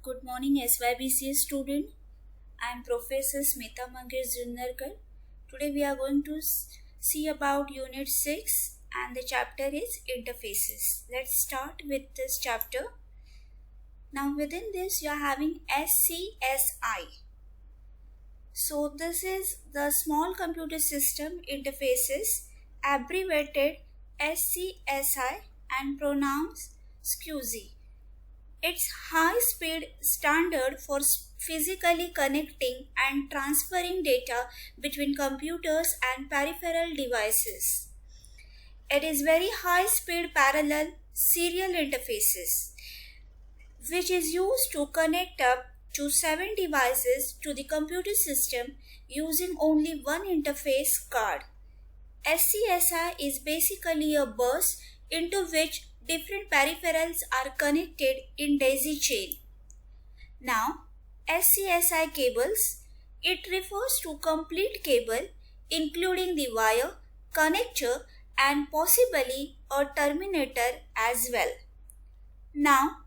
Good morning, SYBCS student. I am Professor Smita Mangesh Jundarkar. Today we are going to see about Unit 6 and the chapter is Interfaces. Let's start with this chapter. Now within this you are having SCSI. So this is the Small Computer System Interfaces, abbreviated SCSI and pronounced SCSI. It's high-speed standard for physically connecting and transferring data between computers and peripheral devices. It is very high-speed parallel serial interfaces, which is used to connect up to 7 devices to the computer system using only one interface card. SCSI is basically a bus into which different peripherals are connected in daisy chain. Now, SCSI cables, it refers to complete cable including the wire, connector and possibly a terminator as well. Now,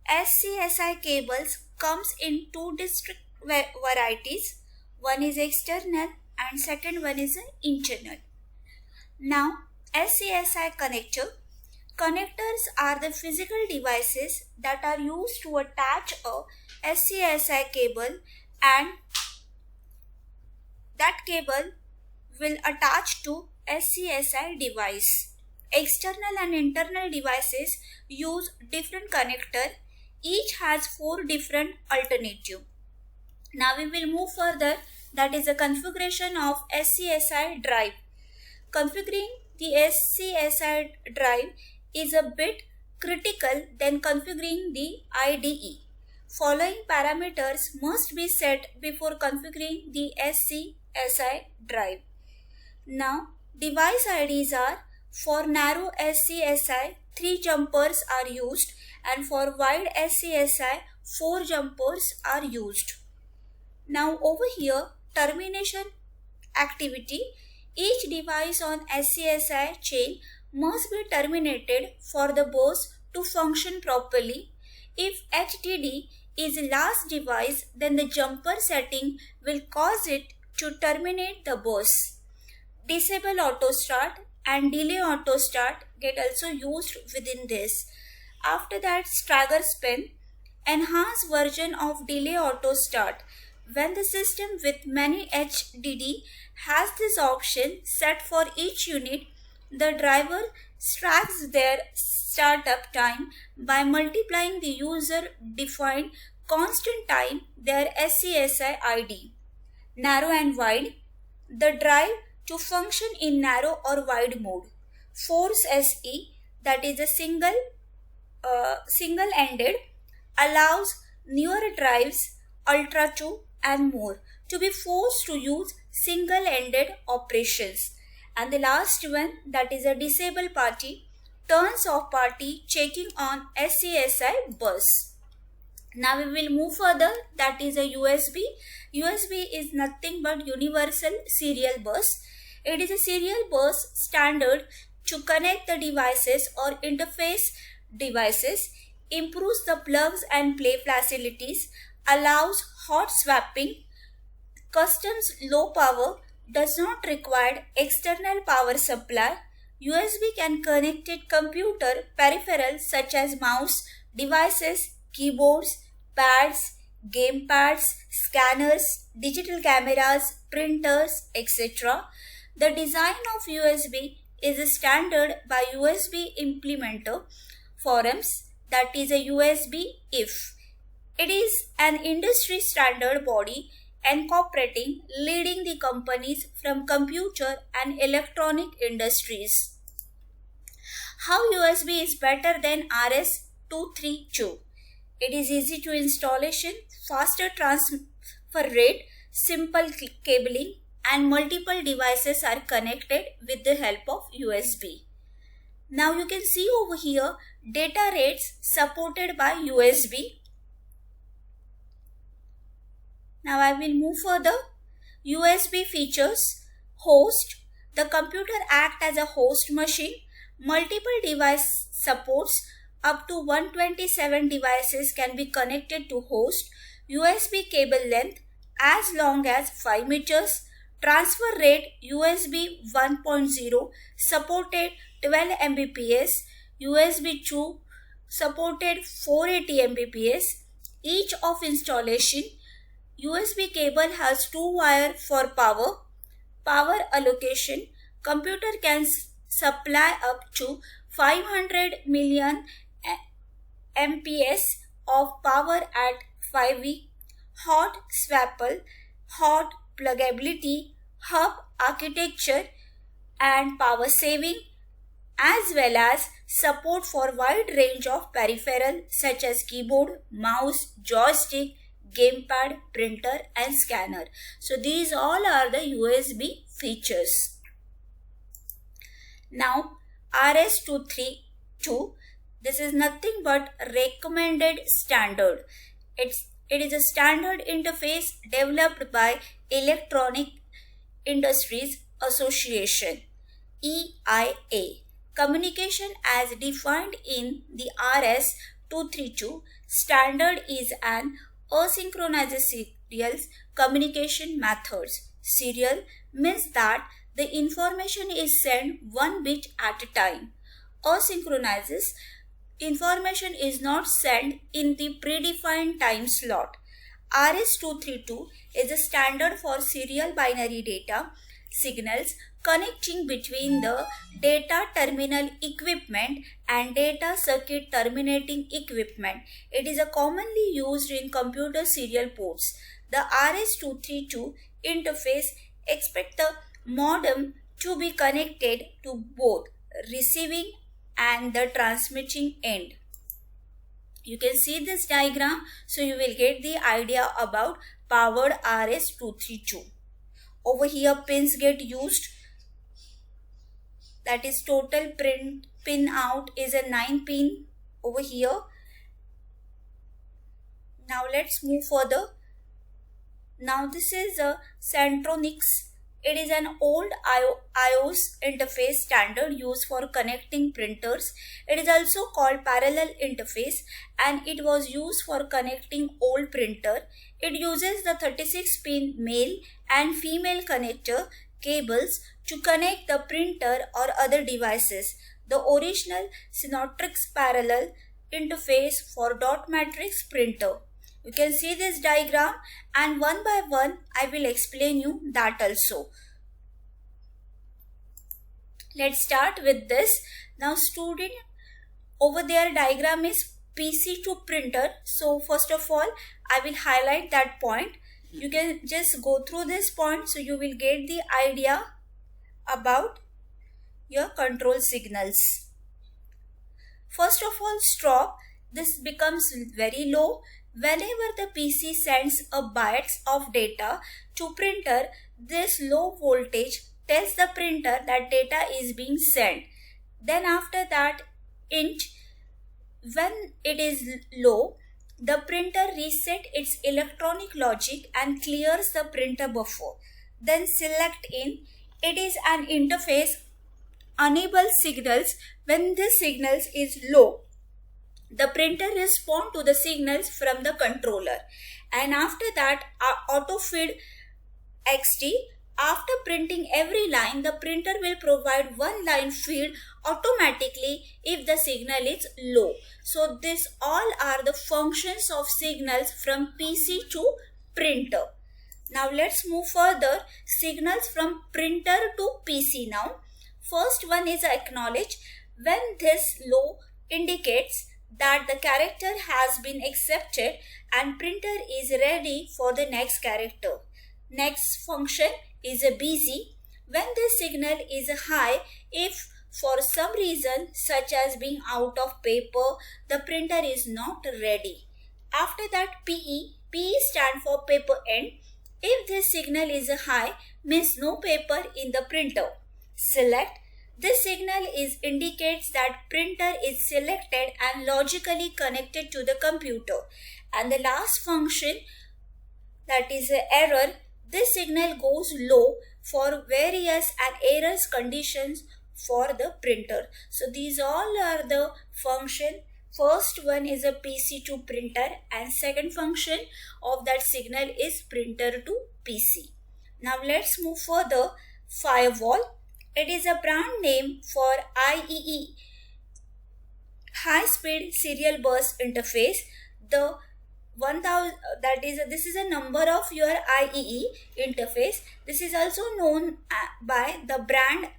SCSI cables comes in two distinct varieties. One is external and second one is internal. Now, SCSI connectors are the physical devices that are used to attach a SCSI cable, and that cable will attach to SCSI device. External and internal devices use different connector. Each has 4 different alternatives. Now we will move further, that is the configuration of SCSI drive. Configuring the SCSI drive is a bit critical than configuring the IDE. Following parameters must be set before configuring the SCSI drive. Now, device IDs are: for narrow SCSI, 3 jumpers are used, and for wide SCSI, 4 jumpers are used. Now over here, termination activity. Each device on SCSI chain must be terminated for the bus to function properly. If HDD is the last device, then the jumper setting will cause it to terminate the bus. Disable auto start and delay auto start get also used within this. After that, stagger spin, enhanced version of delay auto start. When the system with many HDD has this option set for each unit, the driver tracks their startup time by multiplying the user-defined constant time, their SCSI ID. Narrow and wide. The drive to function in narrow or wide mode. Force SE, that is a single-ended, allows newer drives, Ultra 2 and more, to be forced to use single-ended operations. And the last one, that is a disable party, turns off party checking on SCSI bus. Now we will move further, that is a USB. USB is nothing but universal serial bus. It is a serial bus standard to connect the devices or interface devices, improves the plugs and play facilities, allows hot swapping, customs low power, does not require external power supply. USB can connect it computer peripherals such as mouse, devices, keyboards, pads, game pads, scanners, digital cameras, printers, etc. The design of USB is standard by USB Implementer Forums, that is a USB IF. It is an industry standard body incorporating leading the companies from computer and electronic industries. How USB is better than RS-232? It is easy to installation, faster transfer rate, simple cabling, and multiple devices are connected with the help of USB. Now you can see over here data rates supported by USB. Now I will move further. USB features: host. The computer acts as a host machine. Multiple device supports. Up to 127 devices can be connected to host. USB cable length as long as 5 meters. Transfer rate USB 1.0 supported 12 Mbps. USB 2 supported 480 Mbps. Each of installation. USB cable has 2 wire for power. Power allocation. Computer can supply up to 500 million MPS of power at 5V. Hot swappable, hot pluggability, hub architecture and power saving, as well as support for wide range of peripheral such as keyboard, mouse, joystick, gamepad, printer and scanner. So these all are the USB features. Now RS-232, this is nothing but recommended standard. It is a standard interface developed by Electronic Industries Association, EIA. Communication as defined in the RS-232 standard is an asynchronous serial communication methods. Serial means that the information is sent one bit at a time. Asynchronous information is not sent in the predefined time slot. RS-232 is a standard for serial binary data signals connecting between the data terminal equipment and data circuit terminating equipment. It is a commonly used in computer serial ports. The RS-232 interface expects the modem to be connected to both receiving and the transmitting end. You can see this diagram, so you will get the idea about powered RS-232. Over here pins get used, that is total pin out is a 9 pin over here. Now let's move further. Now this is a Centronics. It is an old iOS interface standard used for connecting printers. It is also called parallel interface and it was used for connecting old printer. It uses the 36-pin male and female connector cables to connect the printer or other devices. The original Centronics parallel interface for dot matrix printer. You can see this diagram and one by one I will explain you that also. Let's start with this. Now student, over there diagram is PC to printer. So first of all I will highlight that point. You can just go through this point so you will get the idea about your control signals. First of all, stop. This becomes very low. Whenever the PC sends a bytes of data to printer, this low voltage tells the printer that data is being sent. Then after that int, when it is low, the printer resets its electronic logic and clears the printer buffer. Then select in. It is an interface enable signals. When the signals is low, the printer responds to the signals from the controller, and after that auto feed xt. After printing every line, the printer will provide one line feed automatically if the signal is low. So this all are the functions of signals from PC to printer. Now let's move further. Signals from printer to PC now. First one is acknowledge. When this low indicates that the character has been accepted and printer is ready for the next character. Next function is a busy. When the signal is high, if for some reason such as being out of paper, the printer is not ready. After that PE stand for paper end. If this signal is high, means no paper in the printer. Select. This signal indicates that printer is selected and logically connected to the computer. And the last function, that is an error. This signal goes low for various and errors conditions for the printer. So these all are the function First one is a PC to printer, and second function of that signal is printer to PC. Now let's move further. Firewall. It is a brand name for IEE, high speed serial bus interface. The 1000, this is a number of your IEE interface. This is also known by the brand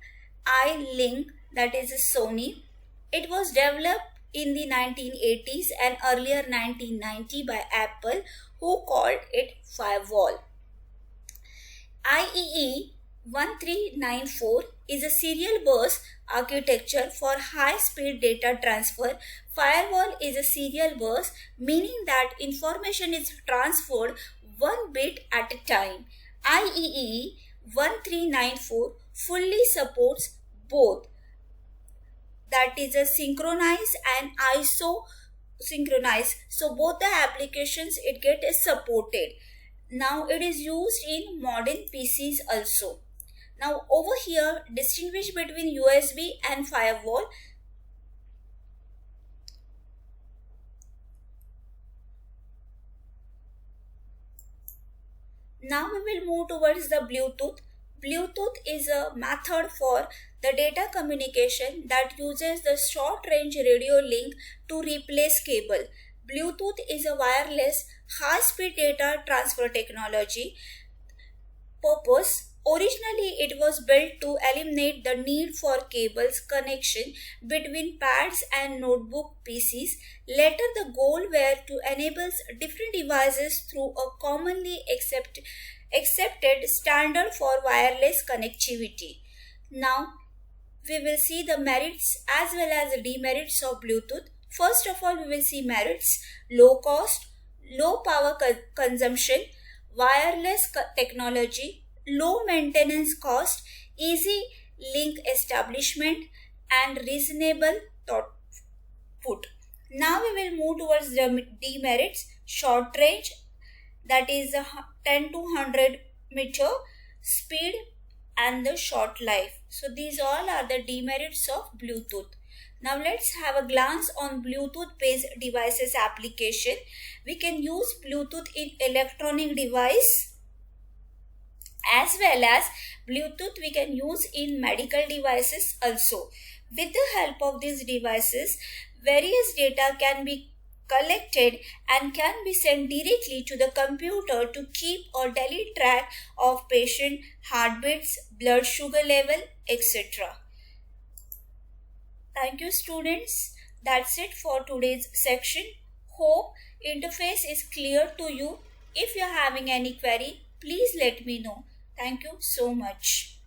iLink, that is Sony. It was developed in the 1980s and earlier 1990 by Apple, who called it firewall. IEE 1394 is a serial bus architecture for high-speed data transfer. Firewall is a serial bus, meaning that information is transferred one bit at a time. IEE 1394 fully supports both, that is a synchronize and isosynchronize. So both the applications it get supported. Now it is used in modern PCs also. Now over here, distinguish between USB and firewall. Now we will move towards the Bluetooth. Bluetooth is a method for the data communication that uses the short range radio link to replace cable. Bluetooth is a wireless high speed data transfer technology. Purpose: originally it was built to eliminate the need for cables connection between pads and notebook PCs. Later the goal were to enable different devices through a commonly accepted standard for wireless connectivity. Now we will see the merits as well as the demerits of Bluetooth. First of all, we will see merits: low cost, low power consumption, wireless technology, low maintenance cost, easy link establishment, and reasonable throughput. Now we will move towards the demerits: short range, that is 10 to 100 meter speed, and the short life. So these all are the demerits of Bluetooth. Now let's have a glance on Bluetooth based devices application. We can use Bluetooth in electronic device as well as Bluetooth we can use in medical devices also. With the help of these devices, various data can be collected and can be sent directly to the computer to keep or daily track of patient heartbeats, blood sugar level, etc. Thank you students. That's it for today's section. Hope interface is clear to you. If you are having any query, please let me know. Thank you so much.